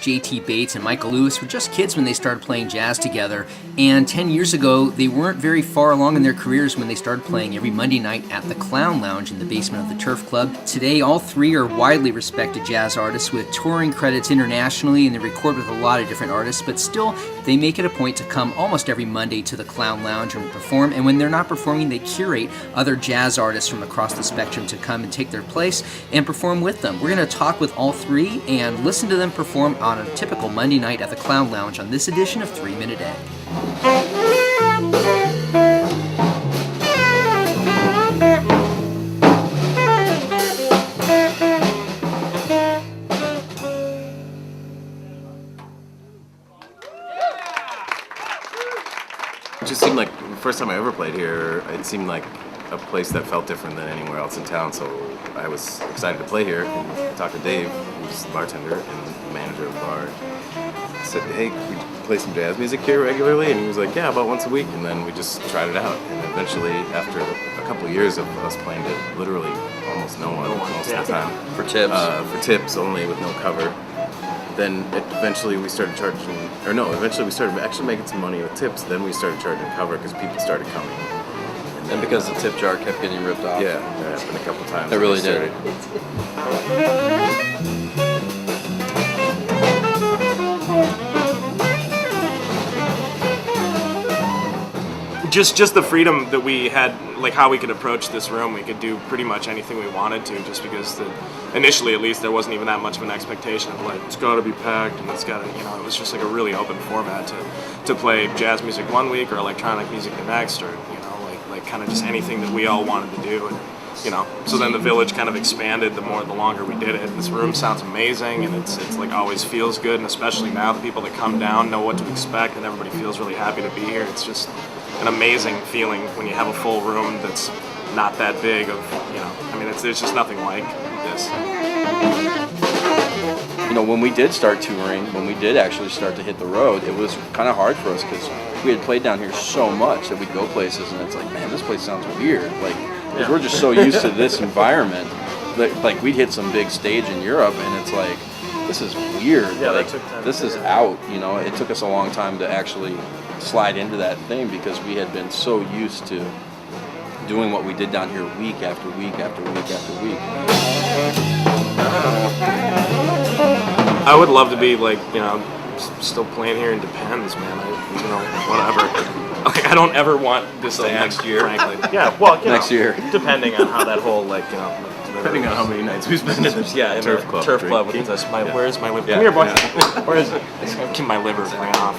J.T. Bates and Michael Lewis were just kids when they started playing jazz together, and 10 years ago, they weren't very far along in their careers when they started playing every Monday night at the Clown Lounge in the basement of the Turf Club. Today, all three are widely respected jazz artists with touring credits internationally, and they record with a lot of different artists, but still, they make it a point to come almost every Monday to the Clown Lounge and perform, and when they're not performing, they curate other jazz artists from across the spectrum to come and take their place and perform with them. We're going to talk with all three and listen to them perform on a typical Monday night at the Clown Lounge on this edition of 3 Minute Egg. It just seemed like the first time I ever played here, it seemed like a place that felt different than anywhere else in town, so I was excited to play here and talked to Dave, who's the bartender and the manager of the bar. I said, hey, we play some jazz music here regularly? And he was like, yeah, about once a week, and then we just tried it out, and eventually, after a couple of years of us playing to literally almost no one most of the time. For tips? For tips only, with no cover. Then eventually we started charging, eventually we started actually making some money with tips, then we started charging cover because people started coming. And because the tip jar kept getting ripped off. Yeah, that happened a couple times. It really did. Just the freedom that we had, like how we could approach this room. We could do pretty much anything we wanted to, just because initially at least there wasn't even that much of an expectation of like, it's got to be packed and it's got to, it was just like a really open format to play jazz music one week or electronic music the next, or like kind of just anything that we all wanted to do. And so then the village kind of expanded the longer we did it. This room sounds amazing, and it's like always feels good, and especially now the people that come down know what to expect, and everybody feels really happy to be here. It's just an amazing feeling when you have a full room that's not that big there's just nothing like this. When we did start touring, when we did actually start to hit the road, it was kind of hard for us because we had played down here so much that we'd go places and it's like, man, this place sounds weird. Because we're just so used to this environment. Like we'd hit some big stage in Europe and it's like, this is weird. Yeah, like, that took time. This is out. It took us a long time to actually slide into that thing because we had been so used to doing what we did down here week after week after week after week. I would love to be still playing here in Depends, man. Whatever. I don't ever want this to end next year. Frankly. Yeah, well, next year. Depending on how that whole Depending on how many nights we spend in this in turf the club. Turf club with this. Where's my liver? Come here, boy. Where is it? Keep my liver playing off.